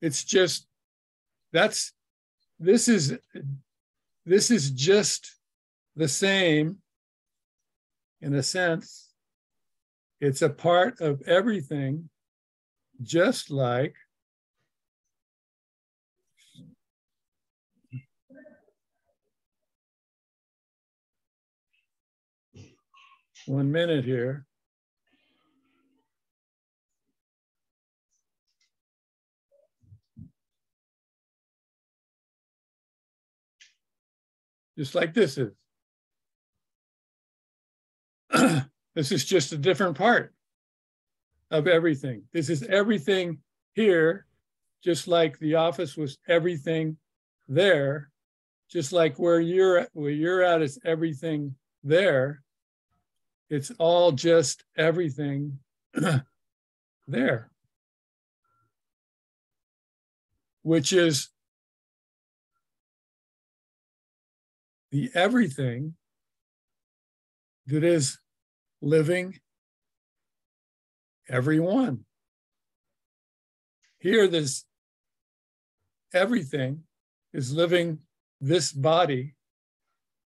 It's just, this is just the same in a sense. It's a part of everything, just like one minute here. Just like this is. This is just a different part of everything. This is everything here, just like the office was everything there, just like where you're at is everything there. It's all just everything there, which is the everything that is living everyone. Here, this everything is living this body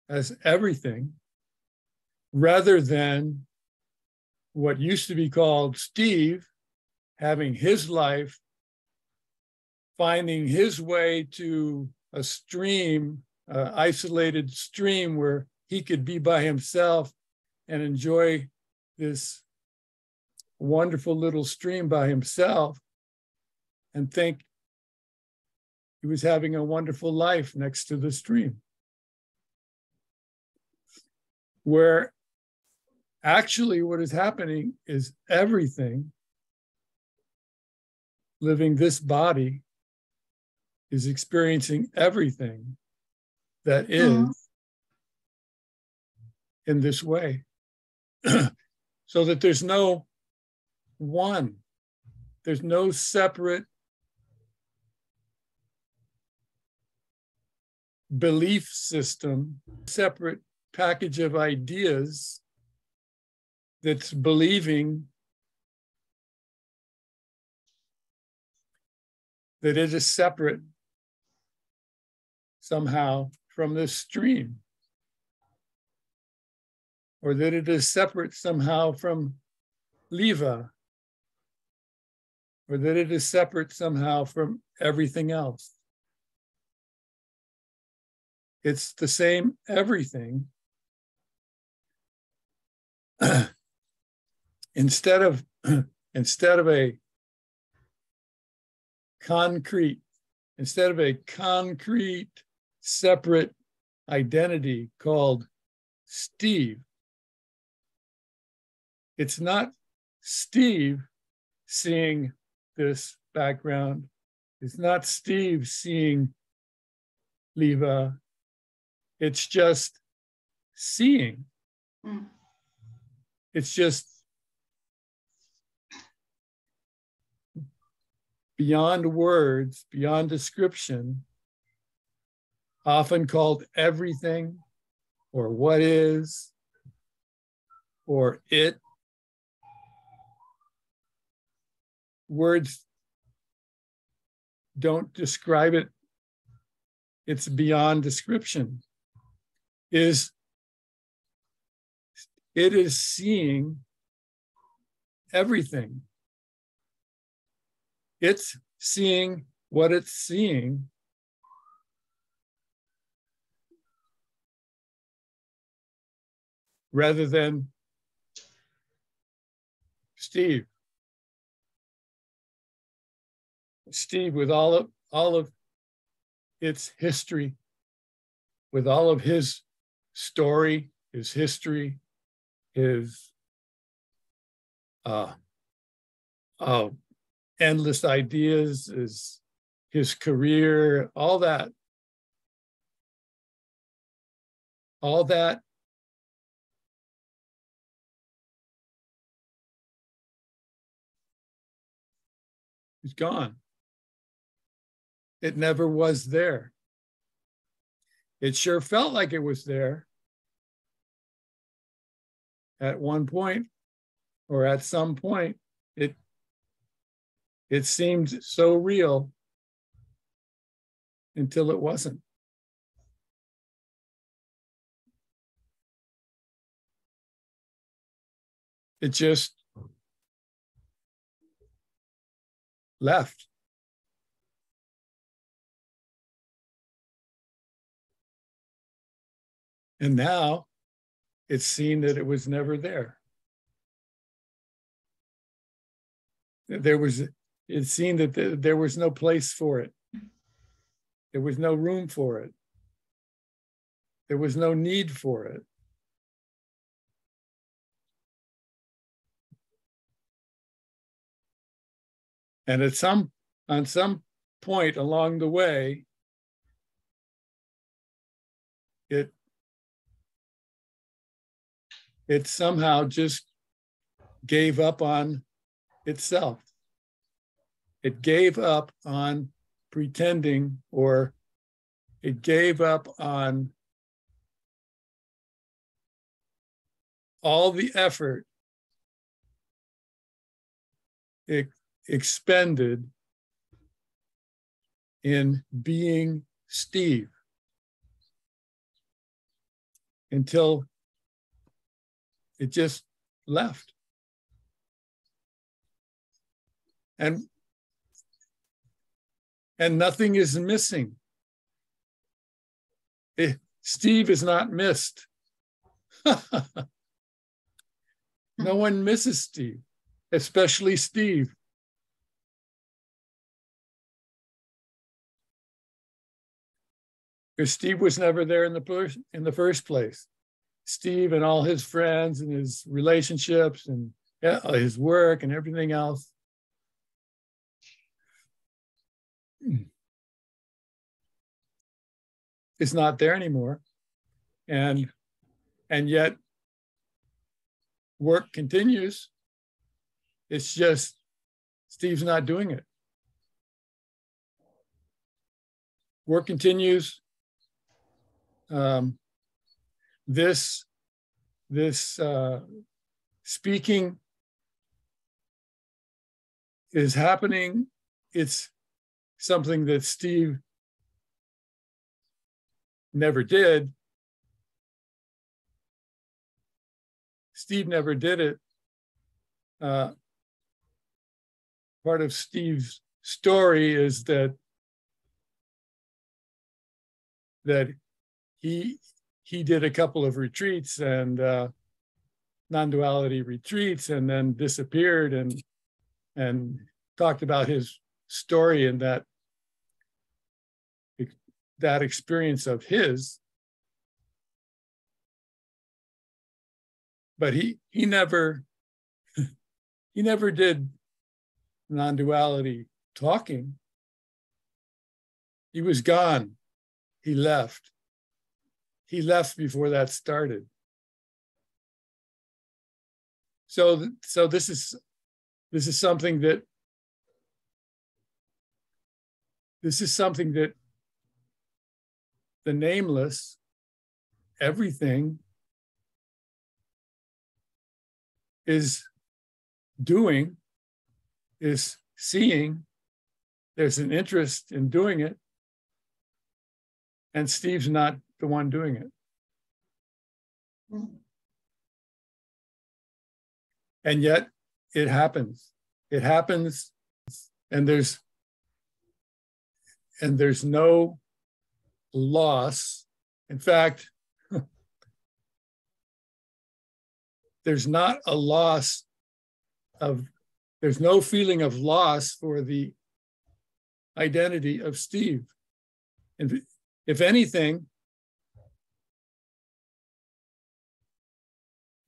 as everything, rather than what used to be called Steve having his life, finding his way to a stream, isolated stream where he could be by himself and enjoy this wonderful little stream by himself and think he was having a wonderful life next to the stream. Where actually what is happening is everything living this body is experiencing everything that is in this way. So that there's no one, there's no separate belief system, separate package of ideas that's believing that it is separate somehow from this stream, or that it is separate somehow from Leva, or that it is separate somehow from everything else. It's the same everything. Instead of a concrete separate identity called Steve, it's not Steve seeing this background. It's not Steve seeing Leva. It's just seeing. It's just beyond words, beyond description, often called everything, or what is, or it. Words don't describe it. It's beyond description. It is seeing everything. It's seeing what it's seeing. Rather than Steve. Steve, with all of its history, with all of his story, his history, his endless ideas, his career, all that is gone. It never was there. It sure felt like it was there at one point, or at some point. It seemed so real until it wasn't. It just left. And now it's seen that it was never there. It's seen that there was no place for it. There was no room for it. There was no need for it. And on some point along the way, it somehow just gave up on itself. It gave up on pretending, or it gave up on all the effort it expended in being Steve, until it just left. And nothing is missing. Steve is not missed. No one misses Steve, especially Steve. Because Steve was never there in the first place. Steve and all his friends and his relationships and his work and everything else is not there anymore. And yet work continues. It's just Steve's not doing it. Work continues. This speaking is happening. It's something that Steve never did. Steve never did it. Part of Steve's story is that he did a couple of retreats and non-duality retreats, and then disappeared and talked about his story and that experience of his. But he never did non-duality talking. He was gone. He left. He left before that started. So this is something that the nameless, everything, is doing, is seeing. There's an interest in doing it, and Steve's not the one doing it. And yet it happens. It happens, and there's no loss. In fact, there's not a loss there's no feeling of loss for the identity of Steve. And if anything,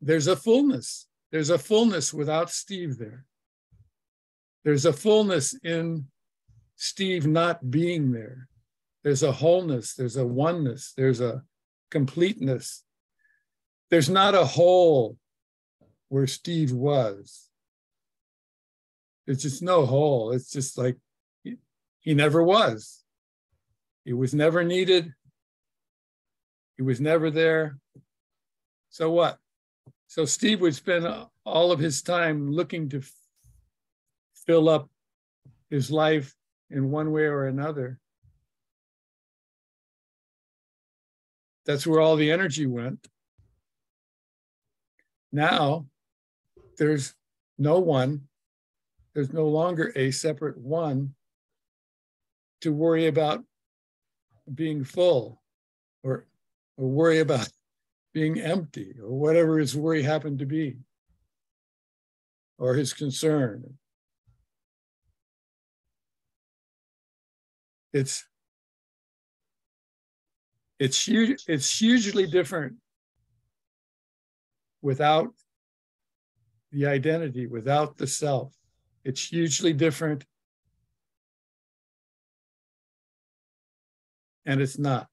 there's a fullness. There's a fullness without Steve there. There's a fullness in Steve not being there. There's a wholeness, there's a oneness, there's a completeness. There's not a hole where Steve was. It's just no hole. It's just like he never was. He was never needed. He was never there. So what? So Steve would spend all of his time looking to fill up his life in one way or another. That's where all the energy went. Now there's no one, there's no longer a separate one to worry about being full or worry about being empty or whatever his worry happened to be or his concern. It's hugely different without the identity, without the self. It's hugely different, and it's not.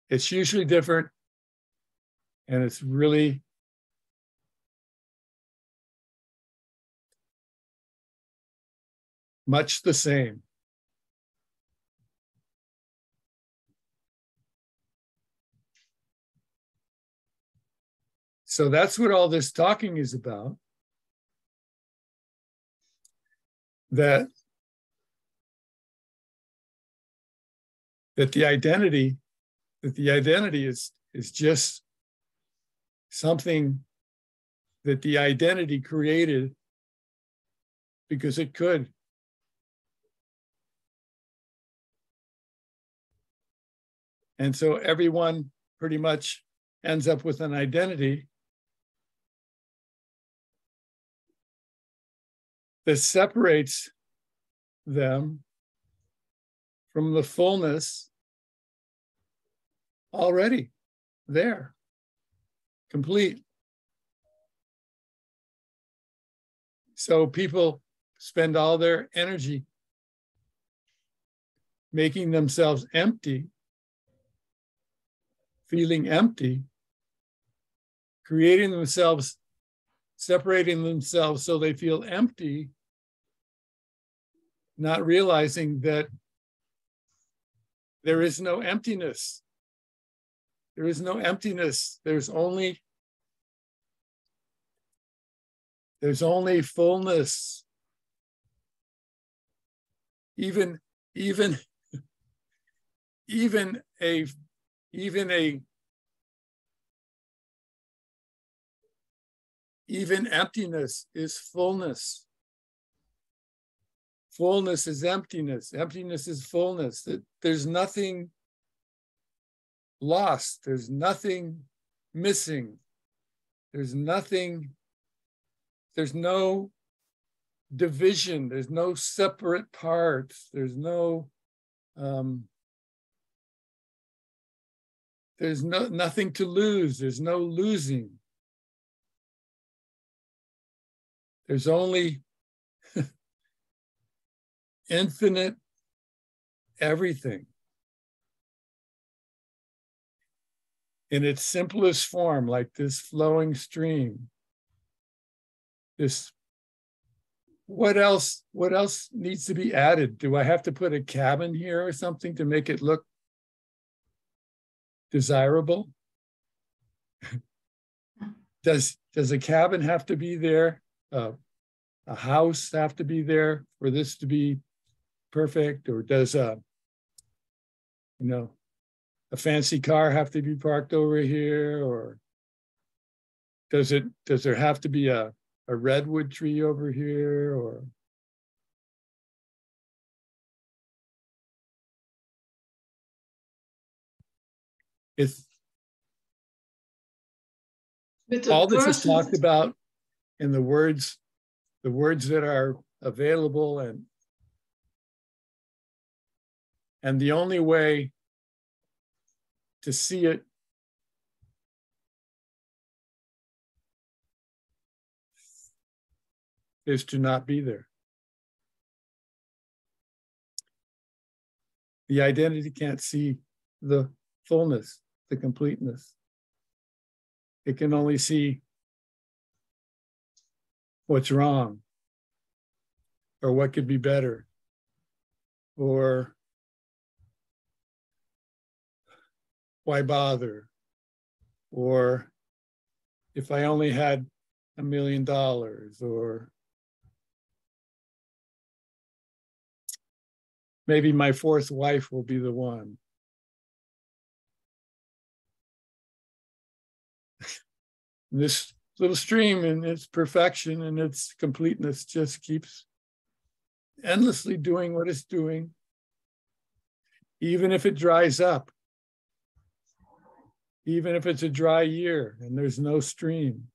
It's hugely different, and it's really much the same. So that's what all this talking is about. That the identity is just something that the identity created because it could. And so everyone pretty much ends up with an identity that separates them from the fullness already there, complete. So people spend all their energy making themselves empty, feeling empty, creating themselves, separating themselves so they feel empty, not realizing that there is no emptiness. There is no emptiness. There's only fullness. Even emptiness is fullness. Fullness is emptiness. Emptiness is fullness. There's nothing lost. There's nothing missing. There's no division. There's no separate parts. There's nothing to lose. There's no losing. There's only infinite everything in its simplest form, like this flowing stream. What else needs to be added? Do I have to put a cabin here or something to make it look desirable? Does a cabin have to be there? A house have to be there for this to be perfect? Or does a fancy car have to be parked over here? Or does there have to be a redwood tree over here? Or it's all this is talked about in the words that are available, and the only way to see it is to not be there. The identity can't see the fullness, the completeness. It can only see what's wrong, or what could be better, or why bother, or if I only had $1 million, or Maybe my fourth wife will be the one. This little stream in its perfection and its completeness just keeps endlessly doing what it's doing, even if it dries up, even if it's a dry year and there's no stream,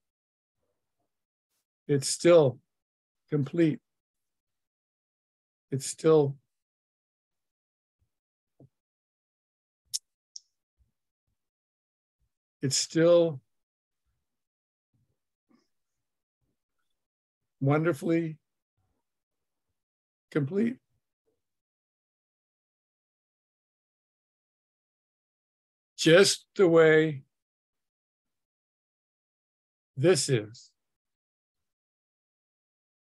it's still complete. It's still wonderfully complete. Just the way this is.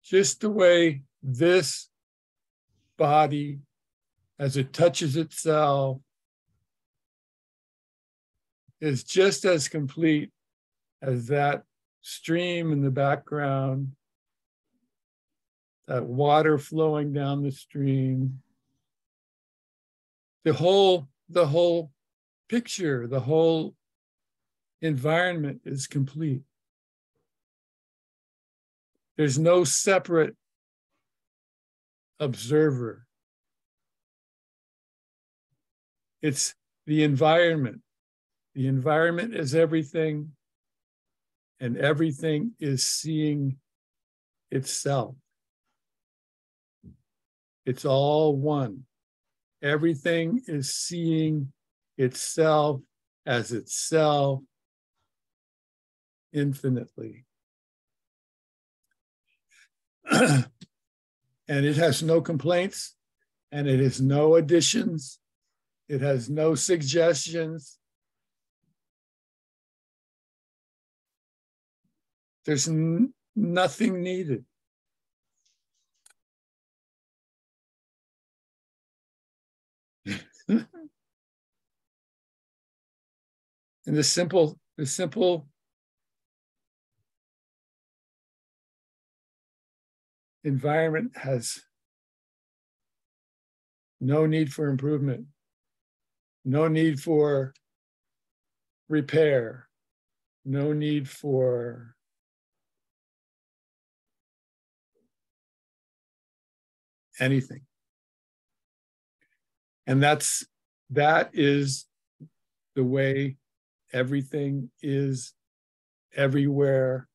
Just the way this body, as it touches itself, is just as complete as that stream in the background, that water flowing down the stream. The whole picture, the whole environment is complete. There's no separate observer. It's the environment. The environment is everything, and everything is seeing itself. It's all one. Everything is seeing itself as itself infinitely. And it has no complaints, and it has no additions. It has no suggestions. There's nothing needed. And the simple environment has no need for improvement, no need for repair, no need for anything. And that is the way everything is everywhere,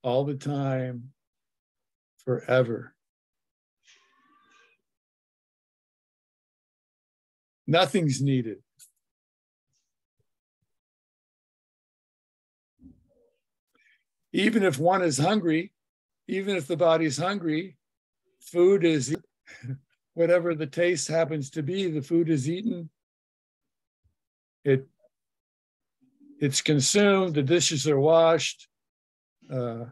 all the time, forever. Nothing's needed. Even if one is hungry, even if the body's hungry, food is whatever the taste happens to be, the food is eaten. It's consumed, the dishes are washed, a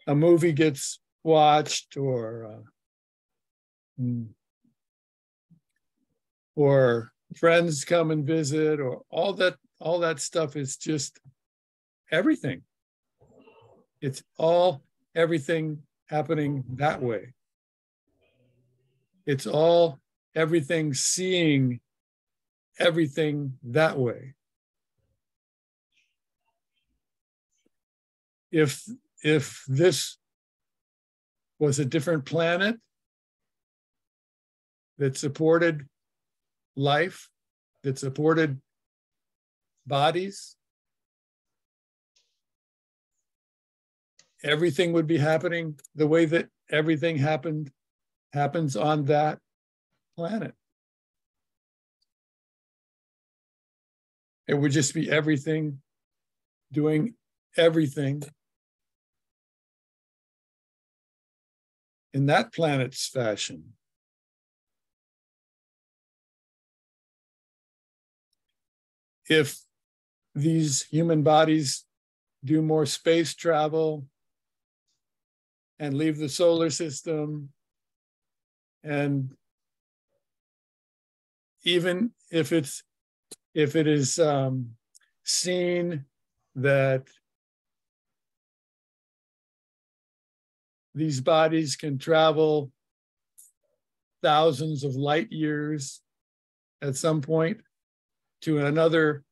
movie gets watched, or friends come and visit, or all that stuff is just everything. It's all everything happening that way. It's all everything seeing everything that way. If this was a different planet that supported life, that supported bodies, everything would be happening the way that everything happens on that planet. It would just be everything doing everything in that planet's fashion. If these human bodies do more space travel and leave the solar system, and even if it is seen that these bodies can travel thousands of light years at some point to another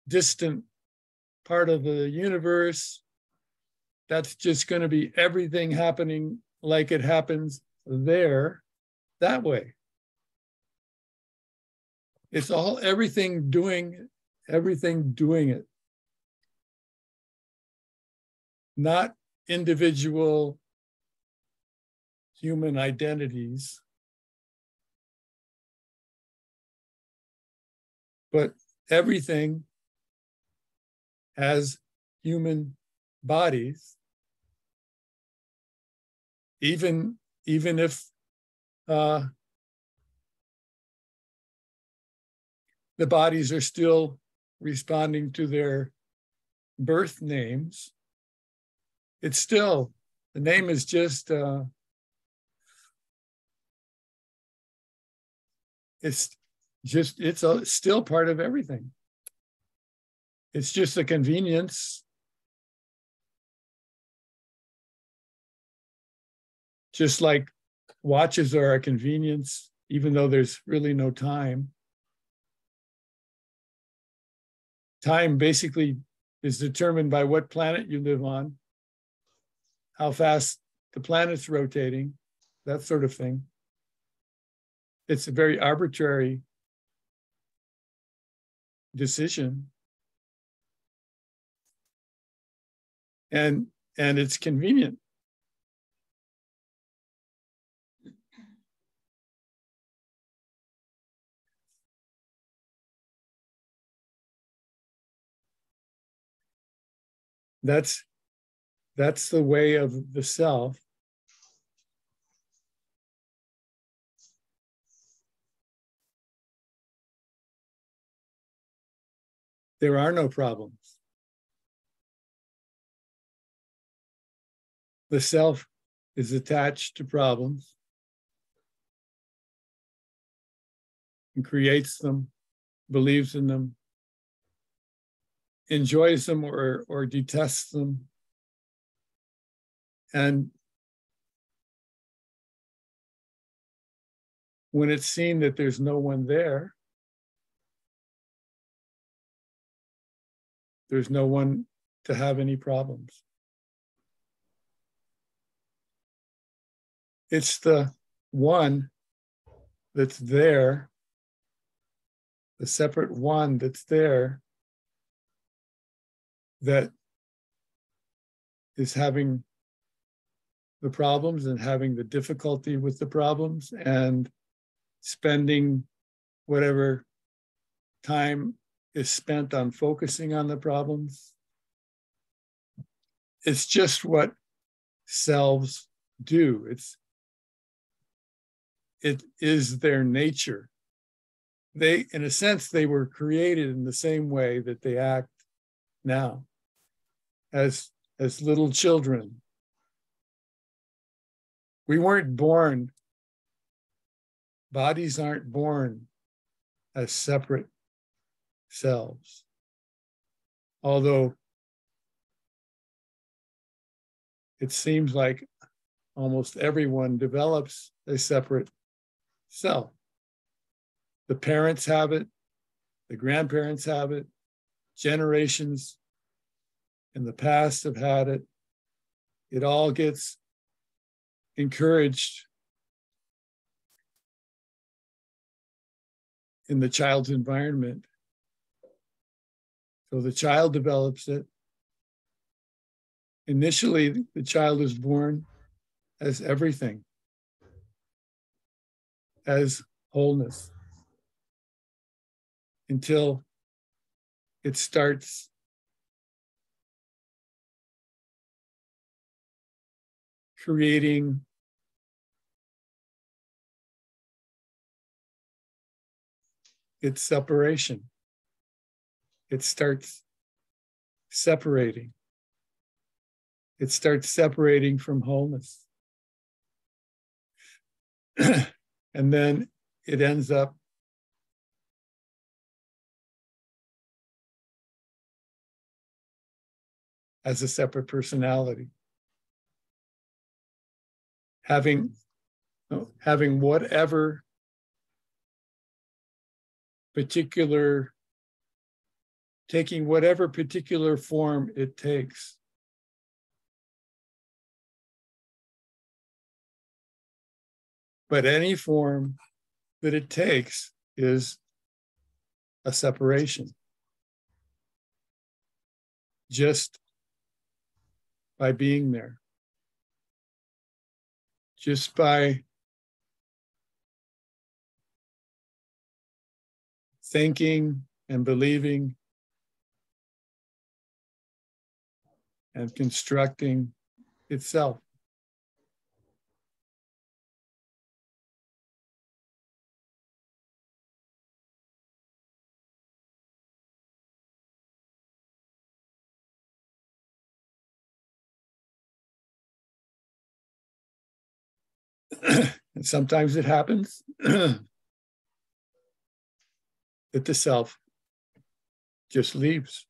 distant part of the universe. That's just going to be everything happening like it happens there, that way. It's all everything doing it. Not individual human identities, but everything has human bodies, even if the bodies are still responding to their birth names. It's still, the name is just, it's still part of everything. It's just a convenience. Just like watches are a convenience, even though there's really no time. Time basically is determined by what planet you live on, how fast the planet's rotating, that sort of thing. It's a very arbitrary decision. And it's convenient. That's the way of the self. There are no problems. The self is attached to problems and creates them, believes in them, enjoys them or detests them. And when it's seen that there's no one there, there's no one to have any problems. It's the one that's there, the separate one that's there, that is having the problems and having the difficulty with the problems and spending whatever time is spent on focusing on the problems. It's just what selves do. It is their nature. They, in a sense, they were created in the same way that they act now as little children. We weren't born, bodies aren't born as separate selves. Although it seems like almost everyone develops a separate self. The parents have it, the grandparents have it, generations in the past have had it. It all gets encouraged in the child's environment. So the child develops it. Initially, the child is born as everything, as wholeness, until it starts creating its separation. It starts separating. It starts separating from wholeness. And then it ends up as a separate personality, having having whatever particular, taking whatever particular form it takes. But any form that it takes is a separation. Just by being there. Just by thinking and believing and constructing itself. And sometimes it happens that the self just leaves.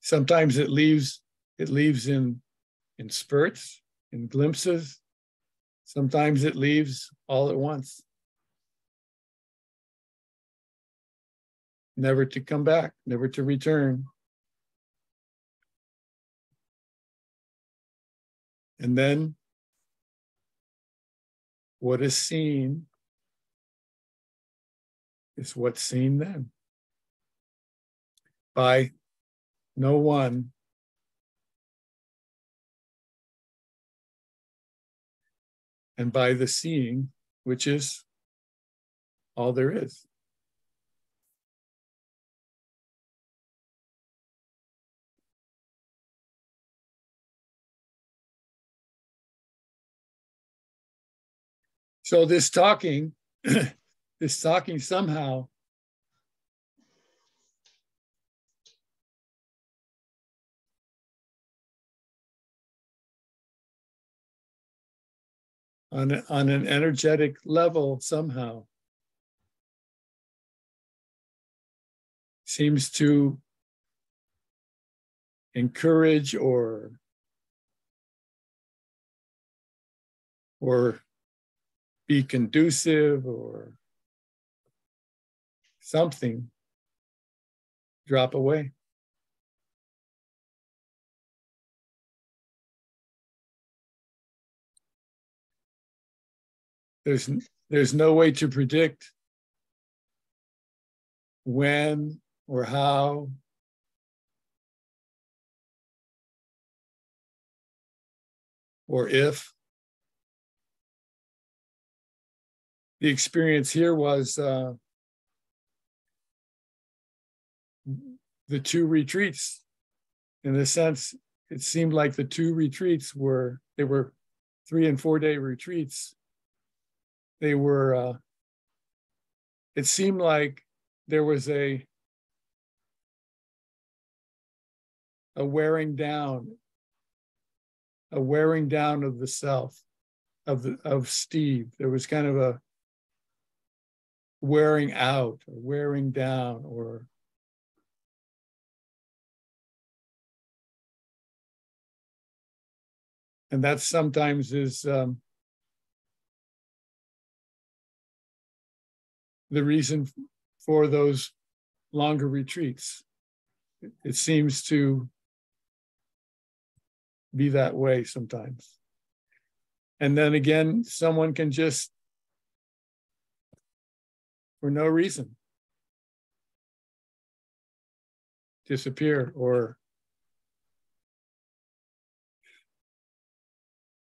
Sometimes it leaves in spurts, in glimpses. Sometimes it leaves all at once, never to come back, never to return. And then what is seen is what's seen then by no one and by the seeing, which is all there is. So this talking, somehow on an energetic level somehow seems to encourage or be conducive or something drop away. There's no way to predict when or how or if. The experience here was the 2 retreats. In a sense, it seemed like the 2 retreats were 3 and 4 day retreats. They were, it seemed like there was a wearing down of the self, of Steve. There was kind of a wearing out, or wearing down, and that sometimes is the reason for those longer retreats. It seems to be that way sometimes. And then again, someone can just, for no reason, disappear or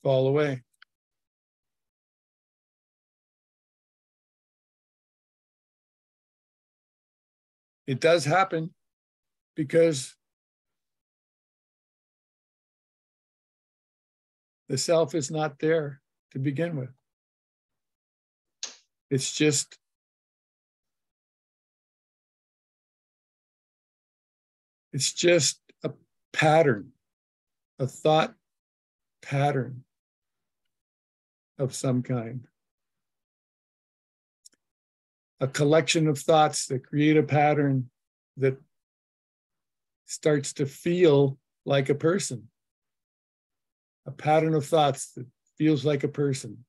fall away. It does happen because the self is not there to begin with. It's just a pattern, a thought pattern of some kind. A collection of thoughts that create a pattern that starts to feel like a person. A pattern of thoughts that feels like a person.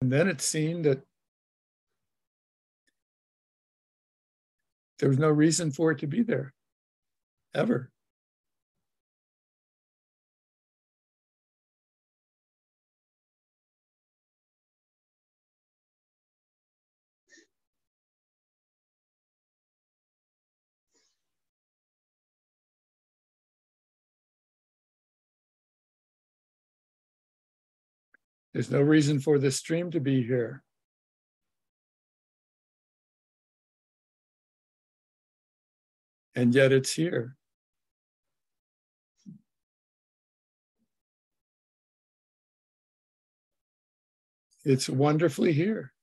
And then it's seen that there was no reason for it to be there, ever. There's no reason for the stream to be here. And yet it's here. It's wonderfully here.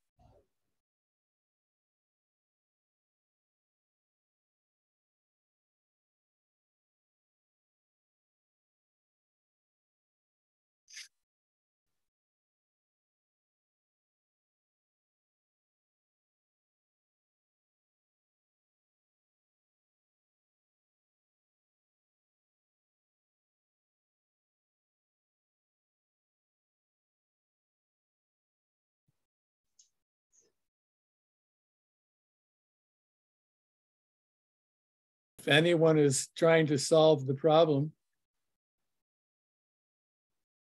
If anyone is trying to solve the problem,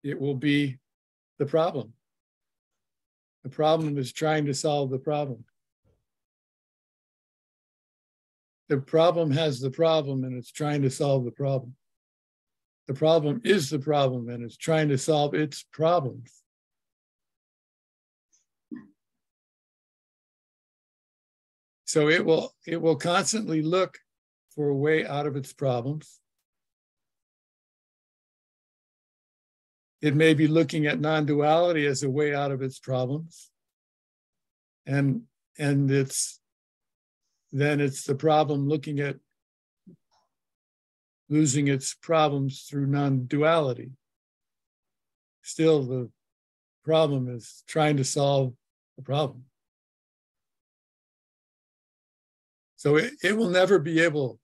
it will be the problem. The problem is trying to solve the problem. The problem has the problem and it's trying to solve the problem. The problem is the problem and it's trying to solve its problems. So it will constantly look for a way out of its problems. It may be looking at non-duality as a way out of its problems. And it's the problem looking at losing its problems through non-duality. Still, the problem is trying to solve the problem. So it will never be able,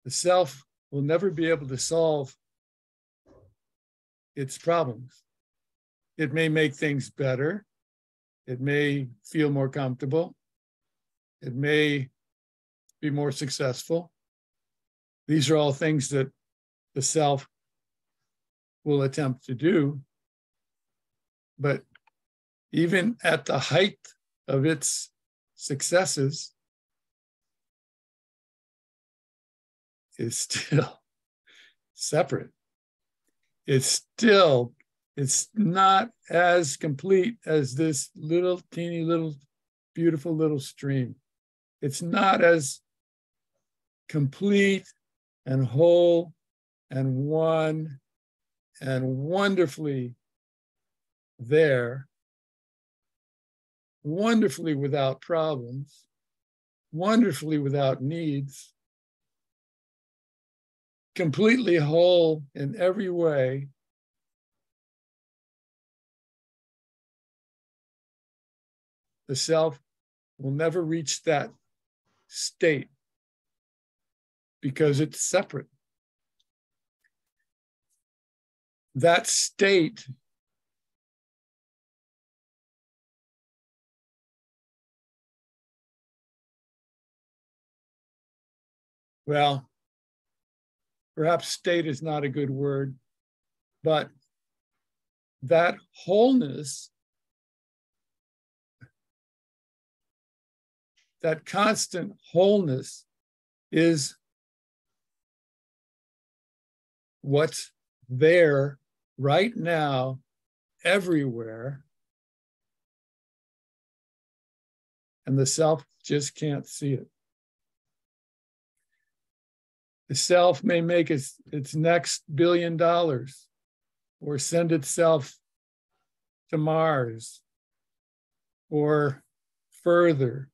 the self will never be able to solve its problems. It may make things better. It may feel more comfortable. It may be more successful. These are all things that the self will attempt to do. But even at the height of its successes, is still separate. It's not as complete as this little teeny little beautiful little stream. It's not as complete and whole and one and wonderfully there, wonderfully without problems, wonderfully without needs, completely whole in every way. The self will never reach that state because it's separate. That state well, perhaps state is not a good word, but that wholeness, that constant wholeness is what's there right now, everywhere, and the self just can't see it. The self may make its next $1 billion or send itself to Mars or further.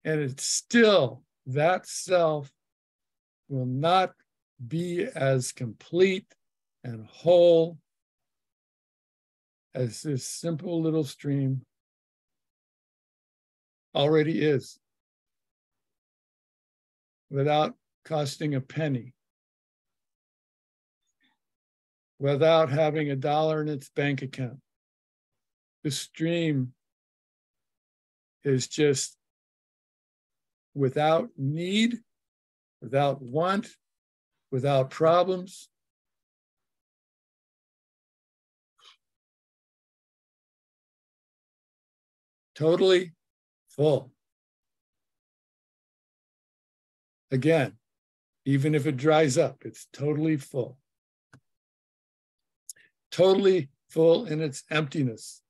And it's still, that self will not be as complete and whole as this simple little stream already is, without costing a penny. without having a dollar in its bank account. The stream is just without need, without want, without problems. Totally full. Again, even if it dries up, it's totally full. Totally full in its emptiness.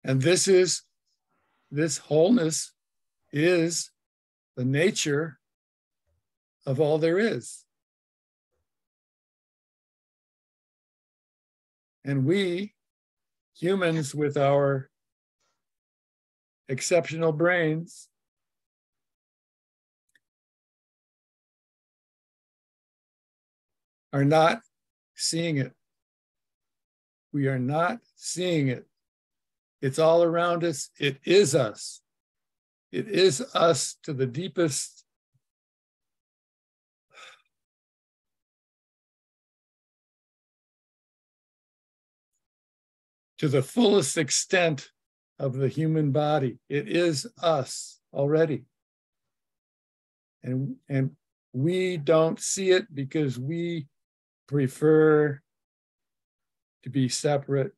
And this wholeness is the nature of all there is. And we, humans with our exceptional brains, are not seeing it. We are not seeing it. It's all around us. It is us. It is us to the deepest, to the fullest extent of the human body. It is us already. And we don't see it because we prefer to be separate.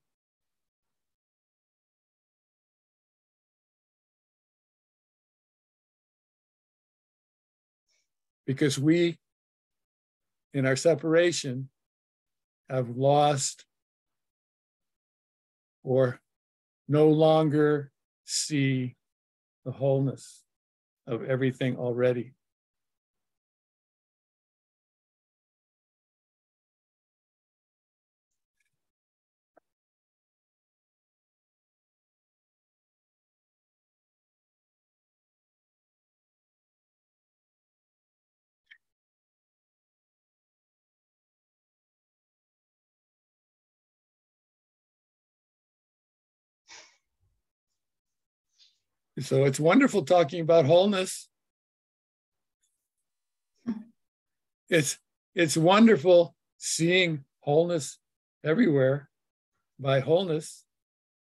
Because we, in our separation, have lost or no longer see the wholeness of everything already. So it's wonderful talking about wholeness. It's wonderful seeing wholeness everywhere by wholeness.